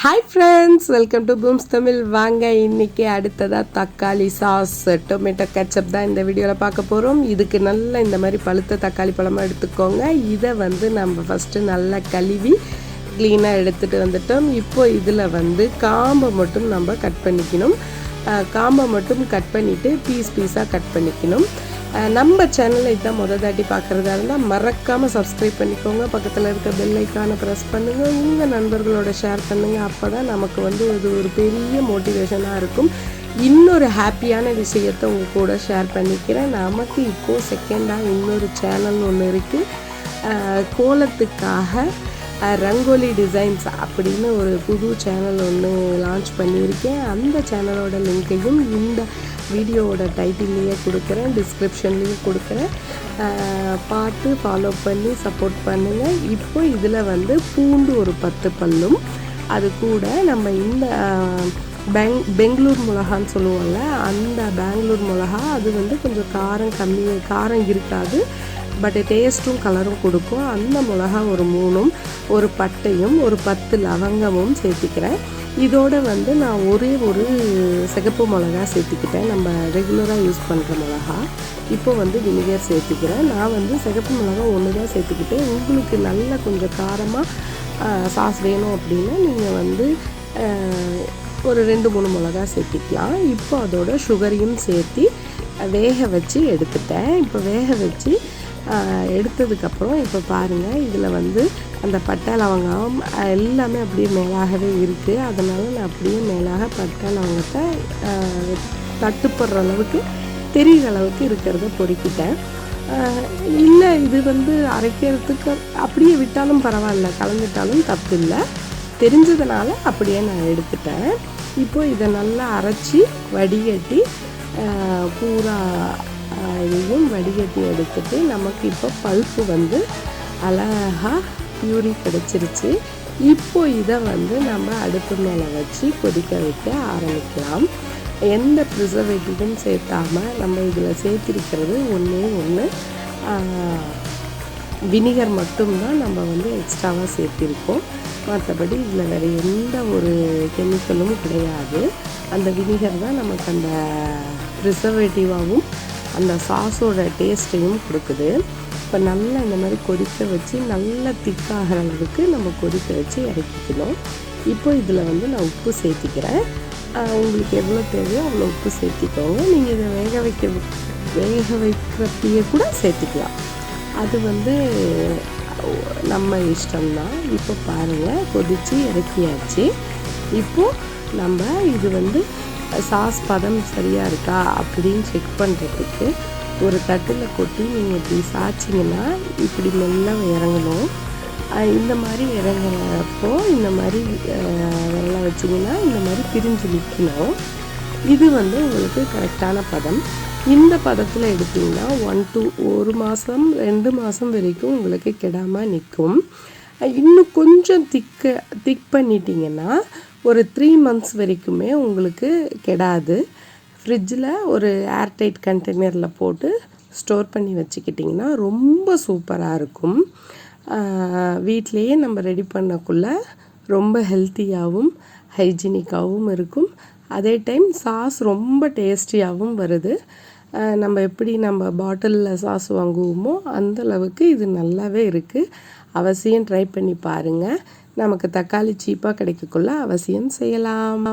Hi friends, welcome to Booms Tamil. வாங்க இன்றைக்கி அடுத்ததாக தக்காளி சாஸ் டொமேட்டோ கெச்சப் தான் இந்த வீடியோவில் பார்க்க போகிறோம். இதுக்கு நல்லா இந்த மாதிரி பழுத்த தக்காளி பழமாக எடுத்துக்கோங்க. இதை நம்ம ஃபஸ்ட்டு நல்லா கழுவி க்ளீனாக எடுத்துகிட்டு வந்துட்டோம். இப்போது இதில் காம்பை மட்டும் நம்ம கட் பண்ணிக்கணும். காம்பை மட்டும் கட் பண்ணிவிட்டு பீஸாக கட் பண்ணிக்கணும். நம்ம சேனலை இதான் தாட்டி பார்க்குறதா இருந்தால் மறக்காமல் சப்ஸ்கிரைப் பண்ணிக்கோங்க. பக்கத்தில் இருக்க பெல் ஐக்கானை ப்ரெஸ் பண்ணுங்கள். உங்கள் நண்பர்களோட ஷேர் பண்ணுங்கள். அப்போ தான் நமக்கு இது ஒரு பெரிய மோட்டிவேஷனாக இருக்கும். இன்னொரு ஹாப்பியான விஷயத்தை உங்கள் கூட ஷேர் பண்ணிக்கிறேன். நமக்கு இப்போது செகண்டாக இன்னொரு சேனல் ஒன்று இருக்குது. கோலத்துக்காக ரங்கோலி டிசைன்ஸ் அப்படின்னு ஒரு புது சேனல் ஒன்று லான்ச் பண்ணியிருக்கேன். அந்த சேனலோட லிங்க்கையும் இந்த வீடியோவோட டைட்டில்லையே கொடுக்குறேன், டிஸ்கிரிப்ஷன்லேயும் கொடுக்குறேன். பார்த்து ஃபாலோ பண்ணி சப்போர்ட் பண்ணுங்கள். இப்போ இதில் பூண்டு ஒரு 10 பல்லும், அது கூட நம்ம இந்த பெங்களூர் மிளகான்னு சொல்லுவோம்ல, அந்த பெங்களூர் மிளகா அது கொஞ்சம் காரம் இருக்காது, பட் டேஸ்ட்டும் கலரும் கொடுக்கும். அந்த மிளகா ஒரு 3, ஒரு பட்டையும் ஒரு 10 லவங்கமும் சேர்த்திக்கிறேன். இதோடு நான் ஒரே ஒரு சிகப்பு மிளகா சேர்த்திக்கிட்டேன், நம்ம ரெகுலராக யூஸ் பண்ணுற மிளகா. இப்போ வினிகர் சேர்த்திக்கிறேன். நான் சிகப்பு மிளகா 1 தான் சேர்த்துக்கிட்டேன். உங்களுக்கு நல்ல கொஞ்சம் காரமாக சாஸ் வேணும் அப்படின்னா நீங்கள் ஒரு 2-3 மிளகா சேர்த்திக்கலாம். இப்போ அதோட சுகரையும் சேர்த்து வேக வச்சு எடுத்துட்டேன். இப்போ வேக வச்சு எடுத்ததுக்கப்புறம் இப்போ பாருங்கள், இதில் அந்த பட்டை லவங்கம் எல்லாமே அப்படியே மேலாகவே இருக்குது. அதனால் நான் அப்படியே மேலாக பட்டை லவங்கத்தை தட்டுப்படுற அளவுக்கு தெரிகிற அளவுக்கு இருக்கிறத பொறுக்கிட்டேன். இல்லை இது அரைக்கிறதுக்கு அப்படியே விட்டாலும் பரவாயில்ல, கலந்துட்டாலும் தப்பு இல்லை, தெரிஞ்சதுனால அப்படியே நான் எடுத்துட்டேன். இப்போ இதை நல்லா அரைச்சி வடிகட்டி பூரா இதையும் வடிகட்டி எடுத்துட்டு நமக்கு இப்போ பல்ப்பு அழகாக பியூரி கிடச்சிருச்சு. இப்போ இதை நம்ம அடுப்பு மேலே வச்சு கொதிக்க வைக்க ஆரம்பிக்கலாம். எந்த ப்ரிசர்வேட்டிவும் சேர்த்தாமல் நம்ம இதில் சேர்த்திருக்கிறது ஒன்று வினிகர் மட்டும்தான் நம்ம எக்ஸ்ட்ராவாக சேர்த்திருக்கோம். மற்றபடி இதில் வேறு எந்த ஒரு கெமிக்கலும் கிடையாது. அந்த வினிகர் தான் நமக்கு அந்த ப்ரிசர்வேட்டிவாகவும் அந்த சாஸோட டேஸ்ட்டையும் கொடுக்குது. இப்போ நல்லா இந்த மாதிரி கொதிக்க வச்சு நல்லா திக்காகிற அளவுக்கு நம்ம கொதிக்க வச்சு இறக்கிக்கணும். இப்போ இதில் நான் உப்பு சேர்த்திக்கிறேன். உங்களுக்கு எவ்வளோ தேவையோ அவ்வளோ உப்பு சேர்த்திக்கோங்க. நீங்கள் இதை வேக வைக்கிறப்பையே கூட சேர்த்திக்கலாம். அது நம்ம இஷ்டம்தான். இப்போ பாருங்கள், கொதித்து இறக்கியாச்சு. இப்போது நம்ம இது சாஸ் பதம் சரியாக இருக்கா அப்படின்னு செக் பண்ணுறதுக்கு ஒரு தட்டில் கொட்டி நீங்கள் இப்படி சாய்ச்சிங்கன்னா இப்படி மெல்ல இறங்கணும். இந்த மாதிரி இறங்குறப்போ இந்த மாதிரி வெள்ளை வச்சிங்கன்னா இந்த மாதிரி பிரிஞ்சு நிற்கணும். இது உங்களுக்கு கரெக்டான பதம். இந்த பதத்தில் எடுத்திங்கன்னா 1 மாதம் 2 மாதம் வரைக்கும் உங்களுக்கு கெடாமல் நிற்கும். இன்னும் கொஞ்சம் திக் பண்ணிட்டீங்கன்னா ஒரு 3 மந்த்ஸ் வரைக்குமே உங்களுக்கு கெடாது. ஃப்ரிட்ஜில் ஒரு ஏர்டைட் கண்டெய்னரில் போட்டு ஸ்டோர் பண்ணி வச்சுக்கிட்டிங்கன்னா ரொம்ப சூப்பராக இருக்கும். வீட்டிலையே நம்ம ரெடி பண்ணக்குள்ள ரொம்ப ஹெல்த்தியாகவும் ஹைஜீனிக்காகவும் இருக்கும். அதே டைம் சாஸ் ரொம்ப டேஸ்டியாகவும் வருது. நம்ம பாட்டிலில் சாஸ் வாங்குவோமோ அந்த அளவுக்கு இது நல்லாவே இருக்குது. அவசியம் ட்ரை பண்ணி பாருங்கள். நமக்கு தக்காளி சீப்பாக கிடைக்கக்குள்ள அவசியம் செய்யலாம்.